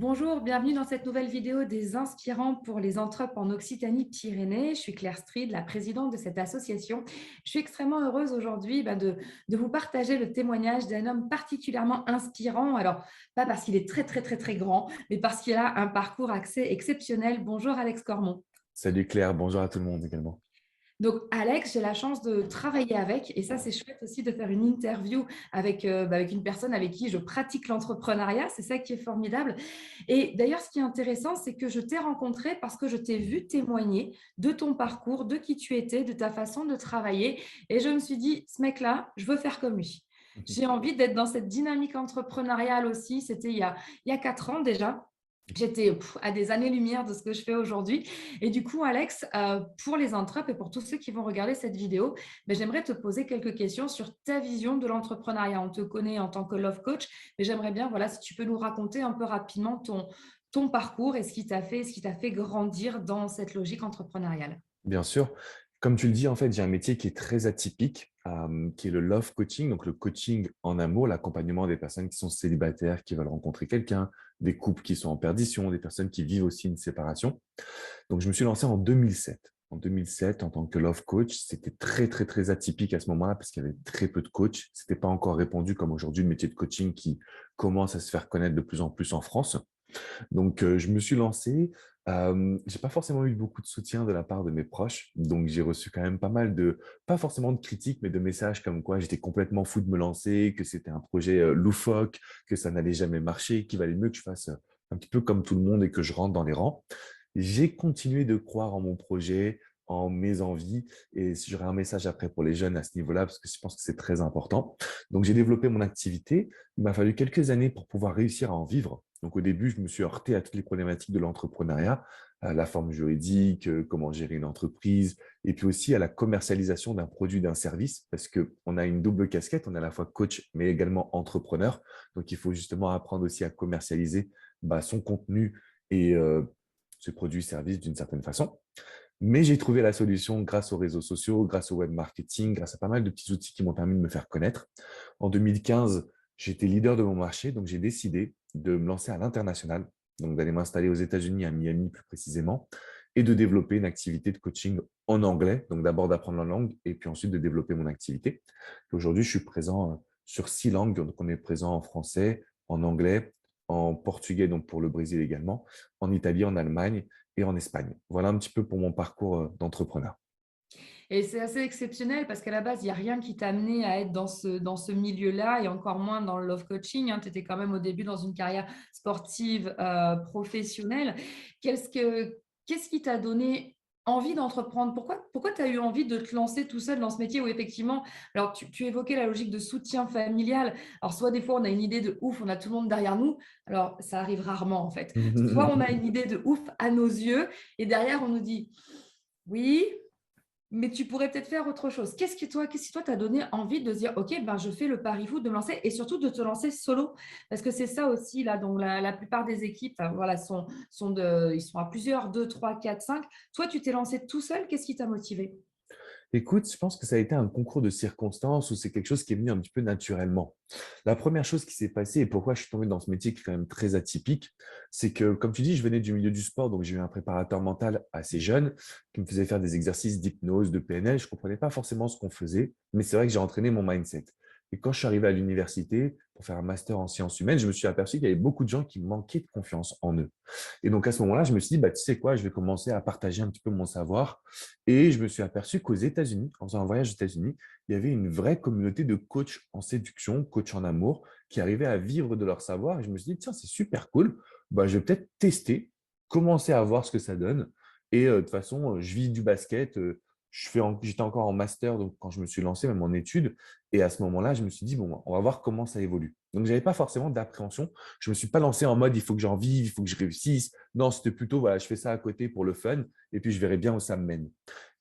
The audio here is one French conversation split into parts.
Bonjour, bienvenue dans cette nouvelle vidéo des inspirants pour les entrepreneurs en Occitanie-Pyrénées. Je suis Claire Stride, la présidente de cette association. Je suis extrêmement heureuse aujourd'hui de vous partager le témoignage d'un homme particulièrement inspirant. Alors, pas parce qu'il est très, très, très, très grand, mais parce qu'il a un parcours accès exceptionnel. Bonjour Alex Cormon. Salut Claire, bonjour à tout le monde également. Donc, Alex, j'ai la chance de travailler avec, et ça, c'est chouette aussi de faire une interview avec une personne avec qui je pratique l'entrepreneuriat. C'est ça qui est formidable. Et d'ailleurs, ce qui est intéressant, c'est que je t'ai rencontré parce que je t'ai vu témoigner de ton parcours, de qui tu étais, de ta façon de travailler. Et je me suis dit, ce mec-là, je veux faire comme lui. J'ai envie d'être dans cette dynamique entrepreneuriale aussi. C'était il y a 4 ans déjà. J'étais à des années-lumière de ce que je fais aujourd'hui. Et du coup, Alex, pour les entrepreneurs et pour tous ceux qui vont regarder cette vidéo, ben, j'aimerais te poser quelques questions sur ta vision de l'entrepreneuriat. On te connaît en tant que love coach, mais j'aimerais bien, voilà, si tu peux nous raconter un peu rapidement ton parcours et ce qui t'a fait grandir dans cette logique entrepreneuriale. Bien sûr, comme tu le dis, en fait, j'ai un métier qui est très atypique, qui est le love coaching, donc le coaching en amour, l'accompagnement des personnes qui sont célibataires, qui veulent rencontrer quelqu'un, des couples qui sont en perdition, des personnes qui vivent aussi une séparation. Donc, je me suis lancé en 2007. En 2007, en tant que love coach, c'était très, très, très atypique à ce moment-là parce qu'il y avait très peu de coachs. C'était pas encore répandu comme aujourd'hui le métier de coaching qui commence à se faire connaître de plus en plus en France. Donc, je me suis lancé. J'ai pas forcément eu beaucoup de soutien de la part de mes proches. Donc, j'ai reçu quand même pas mal de, pas forcément de critiques, mais de messages comme quoi j'étais complètement fou de me lancer, que c'était un projet loufoque, que ça n'allait jamais marcher, qu'il valait mieux que je fasse un petit peu comme tout le monde et que je rentre dans les rangs. J'ai continué de croire en mon projet, en mes envies. Et si j'aurais un message après pour les jeunes à ce niveau-là, parce que je pense que c'est très important. Donc, j'ai développé mon activité. Il m'a fallu quelques années pour pouvoir réussir à en vivre. Donc, au début, je me suis heurté à toutes les problématiques de l'entrepreneuriat, à la forme juridique, comment gérer une entreprise, et puis aussi à la commercialisation d'un produit, d'un service, parce qu'on a une double casquette, on est à la fois coach, mais également entrepreneur. Donc, il faut justement apprendre aussi à commercialiser son contenu et ce produit, service d'une certaine façon. Mais j'ai trouvé la solution grâce aux réseaux sociaux, grâce au web marketing, grâce à pas mal de petits outils qui m'ont permis de me faire connaître. En 2015, j'étais leader de mon marché, donc j'ai décidé de me lancer à l'international, donc d'aller m'installer aux États-Unis, à Miami plus précisément, et de développer une activité de coaching en anglais, donc d'abord d'apprendre la langue et puis ensuite de développer mon activité. Aujourd'hui, je suis présent sur 6 langues, donc on est présent en français, en anglais, en portugais, donc pour le Brésil également, en Italie, en Allemagne et en Espagne. Voilà un petit peu pour mon parcours d'entrepreneur. Et c'est assez exceptionnel parce qu'à la base, il n'y a rien qui t'a amené à être dans ce milieu-là et encore moins dans le love coaching, hein. Tu étais quand même au début dans une carrière sportive professionnelle. Qu'est-ce que, qu'est-ce qui t'a donné envie d'entreprendre? Pourquoi tu as eu envie de te lancer tout seul dans ce métier où effectivement, alors tu évoquais la logique de soutien familial. Alors soit des fois on a une idée de ouf, on a tout le monde derrière nous. Alors ça arrive rarement en fait. Soit on a une idée de ouf à nos yeux et derrière on nous dit oui, mais tu pourrais peut-être faire autre chose. Qu'est-ce qui toi t'a donné envie de dire, OK, ben, je fais le pari fou de me lancer et surtout de te lancer solo? Parce que c'est ça aussi, là, donc la plupart des équipes, enfin, voilà, ils sont à plusieurs, 2, 3, 4, 5. Toi, tu t'es lancé tout seul. Qu'est-ce qui t'a motivé? Écoute, je pense que ça a été un concours de circonstances ou c'est quelque chose qui est venu un petit peu naturellement. La première chose qui s'est passée et pourquoi je suis tombé dans ce métier qui est quand même très atypique, c'est que, comme tu dis, je venais du milieu du sport, donc j'ai eu un préparateur mental assez jeune qui me faisait faire des exercices d'hypnose, de PNL. Je ne comprenais pas forcément ce qu'on faisait, mais c'est vrai que j'ai entraîné mon mindset. Et quand je suis arrivé à l'université pour faire un master en sciences humaines, je me suis aperçu qu'il y avait beaucoup de gens qui manquaient de confiance en eux. Et donc à ce moment-là, je me suis dit, bah, tu sais quoi, je vais commencer à partager un petit peu mon savoir et je me suis aperçu qu'aux États-Unis, en faisant un voyage aux États-Unis, il y avait une vraie communauté de coachs en séduction, coachs en amour, qui arrivaient à vivre de leur savoir. Et je me suis dit, tiens, c'est super cool. Bah, je vais peut-être tester, commencer à voir ce que ça donne. Et de toute façon, je vis du basket. J'étais encore en master donc quand je me suis lancé, même en études. Et à ce moment-là, je me suis dit, bon, on va voir comment ça évolue. Donc, je n'avais pas forcément d'appréhension. Je ne me suis pas lancé en mode, il faut que j'en vive, il faut que je réussisse. Non, c'était plutôt, voilà, je fais ça à côté pour le fun et puis je verrai bien où ça me mène.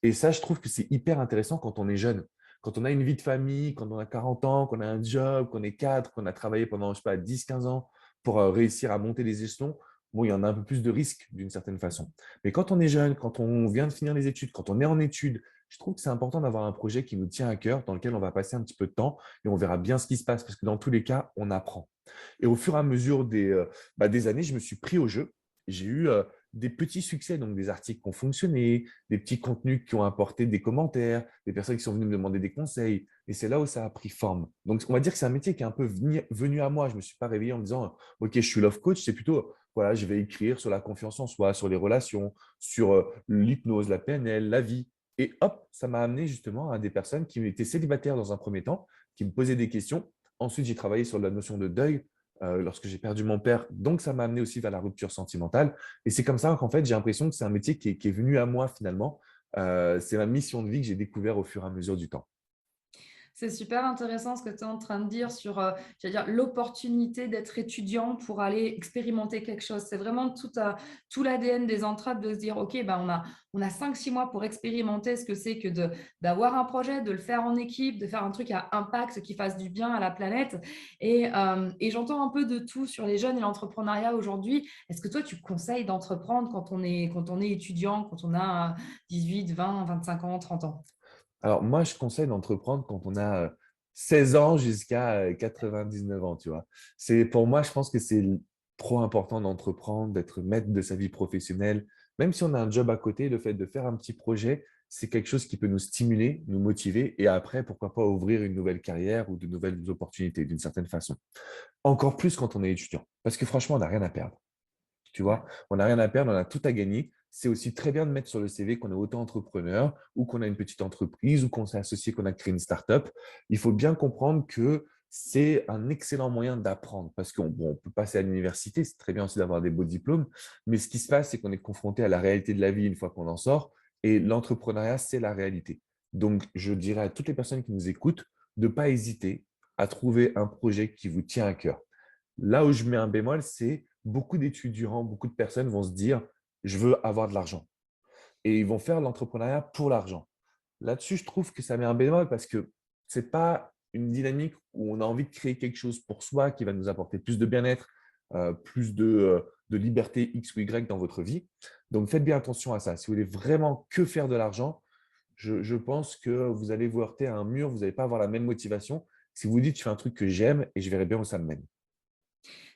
Et ça, je trouve que c'est hyper intéressant quand on est jeune. Quand on a une vie de famille, quand on a 40 ans, qu'on a un job, qu'on est cadre, qu'on a travaillé pendant, je sais pas, 10, 15 ans pour réussir à monter les échelons, bon, il y en a un peu plus de risques d'une certaine façon. Mais quand on est jeune, quand on vient de finir les études, quand on est en études, je trouve que c'est important d'avoir un projet qui nous tient à cœur, dans lequel on va passer un petit peu de temps et on verra bien ce qui se passe, parce que dans tous les cas, on apprend. Et au fur et à mesure des années, je me suis pris au jeu. J'ai eu des petits succès, donc des articles qui ont fonctionné, des petits contenus qui ont apporté des commentaires, des personnes qui sont venues me demander des conseils. Et c'est là où ça a pris forme. Donc, on va dire que c'est un métier qui est un peu venu à moi. Je ne me suis pas réveillé en me disant, OK, je suis love coach. C'est plutôt, voilà, je vais écrire sur la confiance en soi, sur les relations, sur l'hypnose, la PNL, la vie. Et hop, ça m'a amené justement à des personnes qui étaient célibataires dans un premier temps, qui me posaient des questions. Ensuite, j'ai travaillé sur la notion de deuil lorsque j'ai perdu mon père. Donc, ça m'a amené aussi vers la rupture sentimentale. Et c'est comme ça qu'en fait, j'ai l'impression que c'est un métier qui est venu à moi finalement. C'est ma mission de vie que j'ai découvert au fur et à mesure du temps. C'est super intéressant ce que tu es en train de dire sur j'allais dire, l'opportunité d'être étudiant pour aller expérimenter quelque chose. C'est vraiment tout l'ADN des entrades de se dire, OK, ben on a 5-6 mois pour expérimenter ce que c'est que d'avoir un projet, de le faire en équipe, de faire un truc à impact qui fasse du bien à la planète. Et j'entends un peu de tout sur les jeunes et l'entrepreneuriat aujourd'hui. Est-ce que toi, tu conseilles d'entreprendre quand on est étudiant, quand on a 18, 20, 25 ans, 30 ans? Alors, moi, je conseille d'entreprendre quand on a 16 ans jusqu'à 99 ans, tu vois. Pour moi, je pense que c'est trop important d'entreprendre, d'être maître de sa vie professionnelle. Même si on a un job à côté, le fait de faire un petit projet, c'est quelque chose qui peut nous stimuler, nous motiver et après, pourquoi pas ouvrir une nouvelle carrière ou de nouvelles opportunités d'une certaine façon. Encore plus quand on est étudiant, parce que franchement, on n'a rien à perdre. Tu Ouais. vois? On n'a rien à perdre, on a tout à gagner. C'est aussi très bien de mettre sur le CV qu'on est auto-entrepreneur ou qu'on a une petite entreprise ou qu'on s'est associé, qu'on a créé une start-up. Il faut bien comprendre que c'est un excellent moyen d'apprendre parce qu'on bon, on peut passer à l'université, c'est très bien aussi d'avoir des beaux diplômes, mais ce qui se passe, c'est qu'on est confronté à la réalité de la vie une fois qu'on en sort et l'entrepreneuriat, c'est la réalité. Donc, je dirais à toutes les personnes qui nous écoutent de ne pas hésiter à trouver un projet qui vous tient à cœur. Là où je mets un bémol, c'est beaucoup d'étudiants, beaucoup de personnes vont se dire: «Je veux avoir de l'argent» et ils vont faire l'entrepreneuriat pour l'argent. Là-dessus, je trouve que ça met un bémol parce que c'est pas une dynamique où on a envie de créer quelque chose pour soi qui va nous apporter plus de bien-être, plus de liberté X ou Y dans votre vie. Donc faites bien attention à ça. Si vous voulez vraiment que faire de l'argent, je pense que vous allez vous heurter à un mur, vous n'allez pas avoir la même motivation. Si vous vous dites: «Je fais un truc que j'aime et je verrai bien où ça me mène».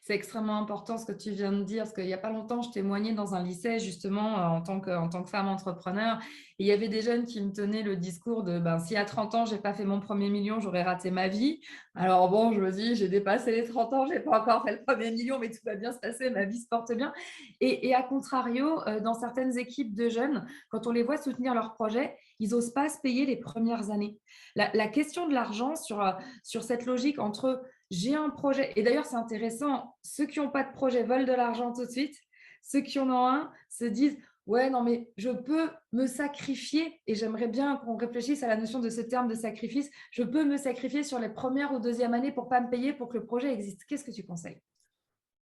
C'est extrêmement important ce que tu viens de dire, parce qu'il y a pas longtemps, je témoignais dans un lycée justement en tant que femme entrepreneur. Et il y avait des jeunes qui me tenaient le discours de ben, si à 30 ans, j'ai pas fait mon premier million, j'aurais raté ma vie. Alors bon, je me dis, j'ai dépassé les 30 ans, j'ai pas encore fait le premier million, mais tout va bien se passer, ma vie se porte bien. Et à contrario, dans certaines équipes de jeunes, quand on les voit soutenir leurs projets, ils n'osent pas se payer les premières années. La question de l'argent sur cette logique entre j'ai un projet. Et d'ailleurs, c'est intéressant. Ceux qui n'ont pas de projet veulent de l'argent tout de suite. Ceux qui en ont un se disent ouais, non, mais je peux me sacrifier. Et j'aimerais bien qu'on réfléchisse à la notion de ce terme de sacrifice. Je peux me sacrifier sur les premières ou deuxième années pour ne pas me payer pour que le projet existe. Qu'est-ce que tu conseilles?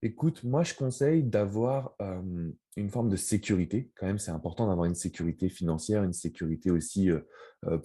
Écoute, moi, je conseille d'avoir, une forme de sécurité. Quand même, c'est important d'avoir une sécurité financière, une sécurité aussi,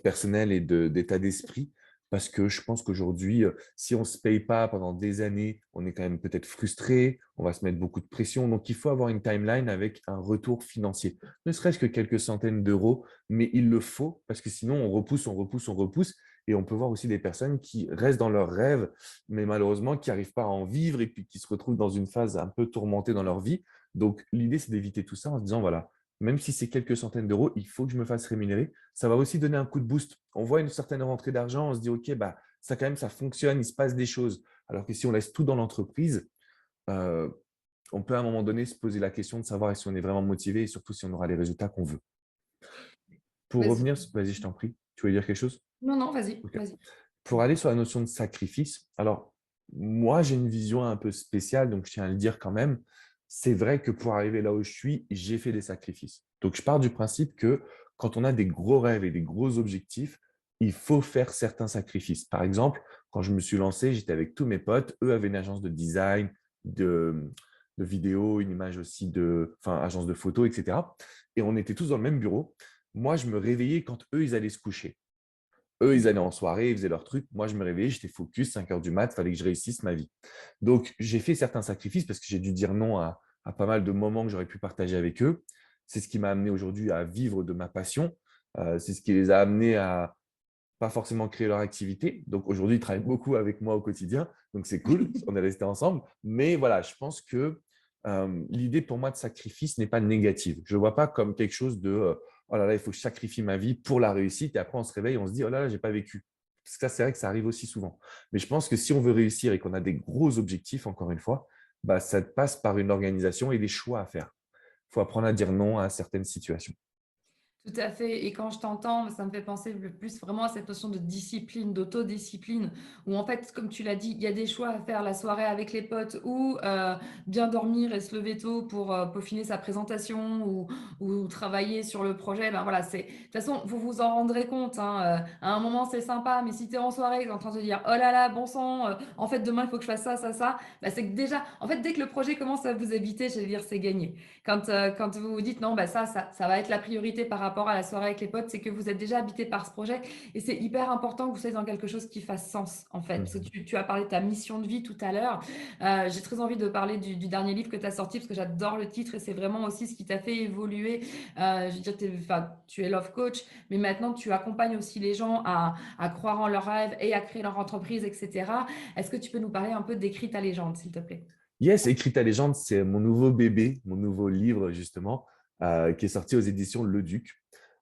personnelle et d'état d'esprit. Parce que je pense qu'aujourd'hui, si on ne se paye pas pendant des années, on est quand même peut-être frustré, on va se mettre beaucoup de pression. Donc, il faut avoir une timeline avec un retour financier. Ne serait-ce que quelques centaines d'euros, mais il le faut parce que sinon on repousse, on repousse, on repousse et on peut voir aussi des personnes qui restent dans leurs rêves mais malheureusement qui n'arrivent pas à en vivre et puis qui se retrouvent dans une phase un peu tourmentée dans leur vie. Donc, l'idée, c'est d'éviter tout ça en se disant, voilà, même si c'est quelques centaines d'euros, il faut que je me fasse rémunérer. Ça va aussi donner un coup de boost. On voit une certaine rentrée d'argent, on se dit, OK, bah, ça quand même, ça fonctionne, il se passe des choses. Alors que si on laisse tout dans l'entreprise, euh, on peut à un moment donné se poser la question de savoir si on est vraiment motivé et surtout si on aura les résultats qu'on veut. Pour Vas-y. revenir, vas-y, je t'en prie. Tu veux dire quelque chose? Non, non, vas-y, Ok. vas-y. Pour aller sur la notion de sacrifice, alors moi j'ai une vision un peu spéciale, donc je tiens à le dire quand même. C'est vrai que pour arriver là où je suis, j'ai fait des sacrifices. Donc je pars du principe que quand on a des gros rêves et des gros objectifs, il faut faire certains sacrifices. Par exemple, quand je me suis lancé, j'étais avec tous mes potes. Eux avaient une agence de design, de vidéo, une image aussi enfin, agence de photos, etc. Et on était tous dans le même bureau. Moi, je me réveillais quand eux, ils allaient se coucher. Eux, ils allaient en soirée, ils faisaient leur truc. Moi, je me réveillais, j'étais focus, 5 heures du mat, il fallait que je réussisse ma vie. Donc, j'ai fait certains sacrifices parce que j'ai dû dire non à pas mal de moments que j'aurais pu partager avec eux. C'est ce qui m'a amené aujourd'hui à vivre de ma passion. C'est ce qui les a amenés pas forcément créer leur activité. Donc aujourd'hui, ils travaillent beaucoup avec moi au quotidien, donc c'est cool, on est restés ensemble. Mais voilà, je pense que l'idée pour moi de sacrifice n'est pas négative. Je ne le vois pas comme quelque chose de oh là là, il faut que je sacrifie ma vie pour la réussite. Et après, on se réveille, on se dit oh là là, j'ai pas vécu. Parce que ça, c'est vrai que ça arrive aussi souvent. Mais je pense que si on veut réussir et qu'on a des gros objectifs, encore une fois, bah, ça passe par une organisation et des choix à faire. Il faut apprendre à dire non à certaines situations. Tout à fait. Et quand je t'entends, ça me fait penser le plus vraiment à cette notion de discipline, d'autodiscipline, où en fait, comme tu l'as dit, il y a des choix à faire la soirée avec les potes ou bien dormir et se lever tôt pour peaufiner sa présentation ou travailler sur le projet. Ben voilà, c'est de toute façon, vous vous en rendrez compte, hein, à un moment, c'est sympa, mais si tu es en soirée, tu es en train de te dire, oh là là, bon sang, en fait, demain, il faut que je fasse ça, ça, ça, ben, c'est que déjà, en fait, dès que le projet commence à vous habiter, je vais dire, c'est gagné. Quand vous vous dites non, bah ça va être la priorité par rapport à la soirée avec les potes, c'est que vous êtes déjà habité par ce projet et c'est hyper important que vous soyez dans quelque chose qui fasse sens en fait. Parce que Mhm. tu as parlé de ta mission de vie tout à l'heure. J'ai très envie de parler du dernier livre que tu as sorti parce que j'adore le titre et c'est vraiment aussi ce qui t'a fait évoluer. Je veux dire, tu es love coach, mais maintenant tu accompagnes aussi les gens à croire en leurs rêves et à créer leur entreprise, etc. Est-ce que tu peux nous parler un peu d'Écris ta légende, s'il te plaît? Yes, Écrit ta légende, c'est mon nouveau bébé, mon nouveau livre justement, qui est sorti aux éditions Le Duc.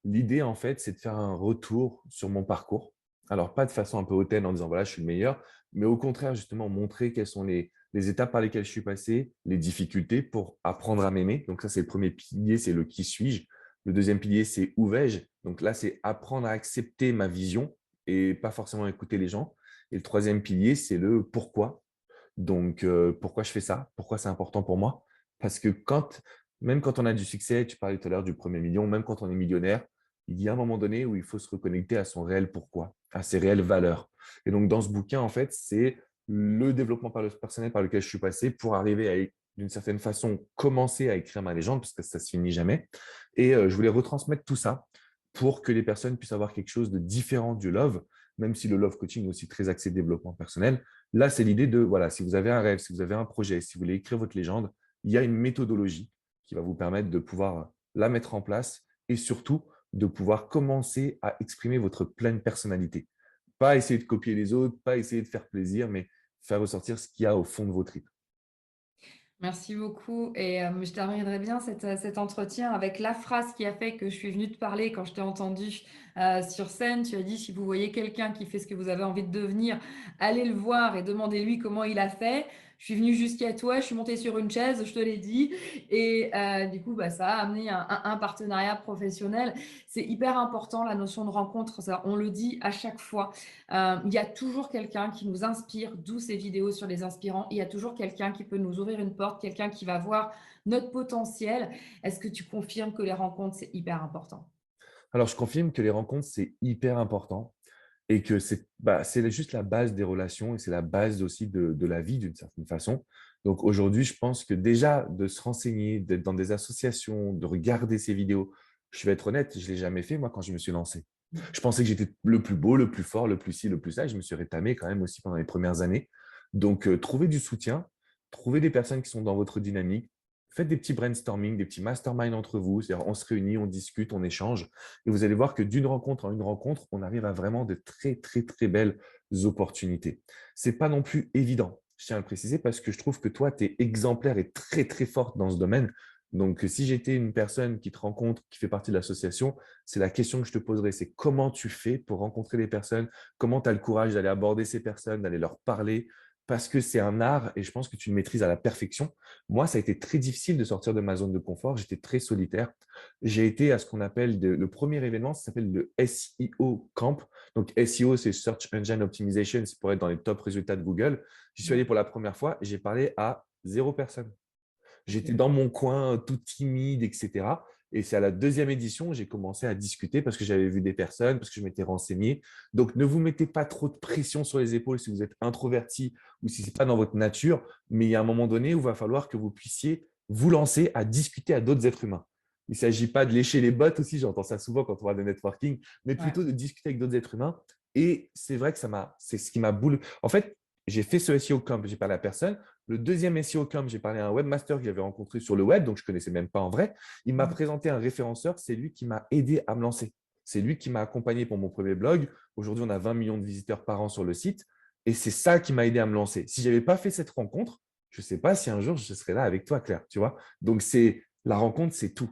L'idée, en fait, c'est de faire un retour sur mon parcours. Alors, pas de façon un peu hautaine en disant, voilà, je suis le meilleur, mais au contraire, justement, montrer quelles sont les étapes par lesquelles je suis passé, les difficultés pour apprendre à m'aimer. Donc, ça, c'est le premier pilier, c'est le qui suis-je. Le deuxième pilier, c'est où vais-je. Donc là, c'est apprendre à accepter ma vision et pas forcément écouter les gens. Et le troisième pilier, c'est le pourquoi. Donc, pourquoi je fais ça? Pourquoi c'est important pour moi? Parce que même quand on a du succès, tu parlais tout à l'heure du premier million, même quand on est millionnaire, il y a un moment donné où il faut se reconnecter à son réel pourquoi, à ses réelles valeurs. Et donc, dans ce bouquin, en fait, c'est le développement personnel par lequel je suis passé pour arriver à, d'une certaine façon, commencer à écrire ma légende, parce que ça ne se finit jamais. Et je voulais retransmettre tout ça pour que les personnes puissent avoir quelque chose de différent du love, même si le love coaching est aussi très axé développement personnel. Là, c'est l'idée de, voilà, si vous avez un rêve, si vous avez un projet, si vous voulez écrire votre légende, il y a une méthodologie qui va vous permettre de pouvoir la mettre en place et surtout de pouvoir commencer à exprimer votre pleine personnalité. Pas essayer de copier les autres, pas essayer de faire plaisir, mais faire ressortir ce qu'il y a au fond de vos tripes. Merci beaucoup et je terminerai bien cet entretien avec la phrase qui a fait que je suis venue te parler quand je t'ai entendu sur scène. Tu as dit: «Si vous voyez quelqu'un qui fait ce que vous avez envie de devenir, allez le voir et demandez-lui comment il a fait». Je suis venue jusqu'à toi, je suis montée sur une chaise, je te l'ai dit et du coup, bah, ça a amené un partenariat professionnel. C'est hyper important la notion de rencontre, ça on le dit à chaque fois. Il y a toujours quelqu'un qui nous inspire, d'où ces vidéos sur les inspirants. Il y a toujours quelqu'un qui peut nous ouvrir une porte, quelqu'un qui va voir notre potentiel. Est-ce que tu confirmes que les rencontres, c'est hyper important? Alors, je confirme que les rencontres, c'est hyper important et que c'est juste la base des relations et c'est la base aussi de la vie d'une certaine façon. Donc aujourd'hui, je pense que déjà de se renseigner, d'être dans des associations, de regarder ces vidéos, je vais être honnête, je ne l'ai jamais fait moi quand je me suis lancé. Je pensais que j'étais le plus beau, le plus fort, le plus ci, le plus ça, et je me suis rétamé quand même aussi pendant les premières années. Donc, trouver du soutien, trouver des personnes qui sont dans votre dynamique, faites des petits brainstorming, des petits masterminds entre vous, c'est-à-dire on se réunit, on discute, on échange, et vous allez voir que d'une rencontre en une rencontre, on arrive à vraiment de très, très, très belles opportunités. C'est pas non plus évident, je tiens à le préciser, parce que je trouve que toi, tu es exemplaire et très, très forte dans ce domaine. Donc, si j'étais une personne qui te rencontre, qui fait partie de l'association, c'est la question que je te poserais, c'est comment tu fais pour rencontrer les personnes, comment tu as le courage d'aller aborder ces personnes, d'aller leur parler, parce que c'est un art et je pense que tu le maîtrises à la perfection. Moi, ça a été très difficile de sortir de ma zone de confort. J'étais très solitaire. J'ai été à ce qu'on appelle le premier événement, ça s'appelle le SEO Camp. Donc, SEO, c'est Search Engine Optimization, c'est pour être dans les top résultats de Google. J'y suis allé pour la première fois et j'ai parlé à zéro personne. J'étais dans mon coin, tout timide, etc. Et c'est à la deuxième édition où j'ai commencé à discuter parce que j'avais vu des personnes, parce que je m'étais renseigné. Donc, ne vous mettez pas trop de pression sur les épaules si vous êtes introverti ou si ce n'est pas dans votre nature. Mais il y a un moment donné où il va falloir que vous puissiez vous lancer à discuter à d'autres êtres humains. Il ne s'agit pas de lécher les bottes aussi, j'entends ça souvent quand on parle de networking, mais Ouais. plutôt de discuter avec d'autres êtres humains. Et c'est vrai que c'est ce qui m'a boule. En fait, j'ai fait ce SEO camp, j'ai parlé à personne. Le deuxième SEO Camp, j'ai parlé à un webmaster que j'avais rencontré sur le web, donc je ne connaissais même pas en vrai. Il m'a présenté un référenceur, c'est lui qui m'a aidé à me lancer. C'est lui qui m'a accompagné pour mon premier blog. Aujourd'hui, on a 20 millions de visiteurs par an sur le site. Et c'est ça qui m'a aidé à me lancer. Si je n'avais pas fait cette rencontre, je ne sais pas si un jour je serais là avec toi, Claire, tu vois. Donc, la rencontre, c'est tout.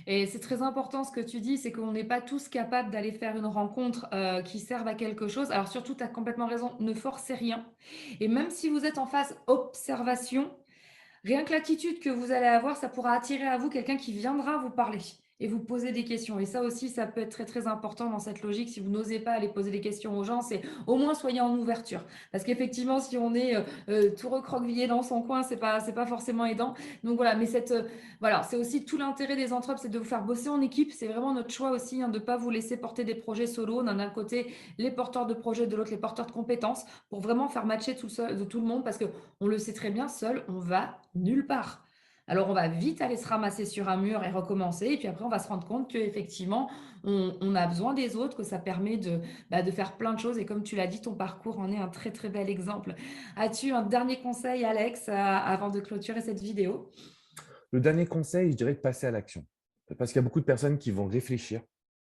Et c'est très important ce que tu dis, c'est qu'on n'est pas tous capables d'aller faire une rencontre, qui serve à quelque chose. Alors surtout, tu as complètement raison, ne forcez rien et même si vous êtes en phase observation, rien que l'attitude que vous allez avoir, ça pourra attirer à vous quelqu'un qui viendra vous parler et vous poser des questions et ça aussi, ça peut être très, très important dans cette logique. Si vous n'osez pas aller poser des questions aux gens, c'est au moins soyez en ouverture. Parce qu'effectivement, si on est, tout recroquevillé dans son coin, c'est pas forcément aidant. Donc voilà, mais voilà, c'est aussi tout l'intérêt des entrepreneurs, c'est de vous faire bosser en équipe. C'est vraiment notre choix aussi, hein, de ne pas vous laisser porter des projets solo. D'un côté, les porteurs de projets, de l'autre, les porteurs de compétences, pour vraiment faire matcher tout le monde parce que on le sait très bien, seul, on va nulle part. Alors, on va vite aller se ramasser sur un mur et recommencer. Et puis après, on va se rendre compte qu'effectivement, on a besoin des autres, que ça permet de faire plein de choses. Et comme tu l'as dit, ton parcours en est un très, très bel exemple. As-tu un dernier conseil, Alex, avant de clôturer cette vidéo? Le dernier conseil, je dirais de passer à l'action. Parce qu'il y a beaucoup de personnes qui vont réfléchir,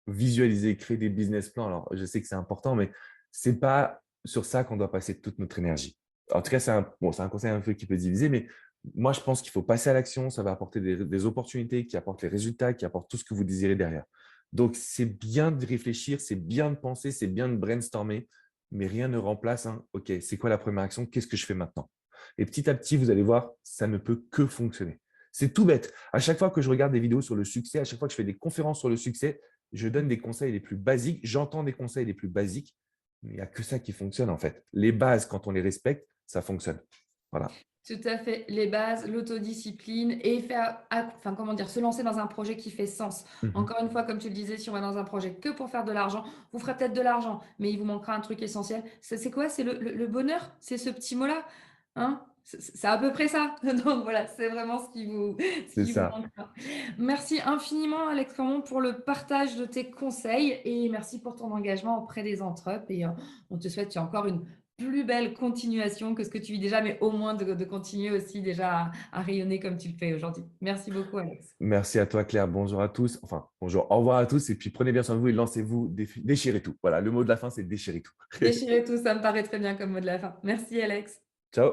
visualiser, créer des business plans. Alors, je sais que c'est important, mais ce n'est pas sur ça qu'on doit passer toute notre énergie. En tout cas, c'est un conseil un peu qui peut diviser, mais moi, je pense qu'il faut passer à l'action. Ça va apporter des opportunités qui apportent les résultats, qui apportent tout ce que vous désirez derrière. Donc, c'est bien de réfléchir, c'est bien de penser, c'est bien de brainstormer, mais rien ne remplace un OK, c'est quoi la première action? Qu'est-ce que je fais maintenant? Et petit à petit, vous allez voir, ça ne peut que fonctionner. C'est tout bête. À chaque fois que je regarde des vidéos sur le succès, à chaque fois que je fais des conférences sur le succès, je donne des conseils les plus basiques, j'entends des conseils les plus basiques, mais il n'y a que ça qui fonctionne en fait. Les bases, quand on les respecte, ça fonctionne. Voilà. Tout à fait. Les bases, l'autodiscipline et enfin, comment dire, se lancer dans un projet qui fait sens. Mhm. Encore une fois, comme tu le disais, si on va dans un projet que pour faire de l'argent, vous ferez peut-être de l'argent, mais il vous manquera un truc essentiel. C'est quoi? C'est le bonheur? C'est ce petit mot-là? Hein? C'est à peu près ça. Donc voilà, c'est vraiment ce C'est qui vous ça. manquera. Merci infiniment, Alex Cremont, pour le partage de tes conseils et merci pour ton engagement auprès des entrepreneurs. Et on te souhaite encore une plus belle continuation que ce que tu vis déjà, mais au moins de continuer aussi déjà à rayonner comme tu le fais aujourd'hui. Merci beaucoup, Alex. Merci à toi, Claire. Bonjour à tous. Enfin, bonjour, au revoir à tous. Et puis prenez bien soin de vous et lancez-vous, déchirez tout. Voilà, le mot de la fin, c'est déchirez tout. Déchirez tout, ça me paraît très bien comme mot de la fin. Merci, Alex. Ciao.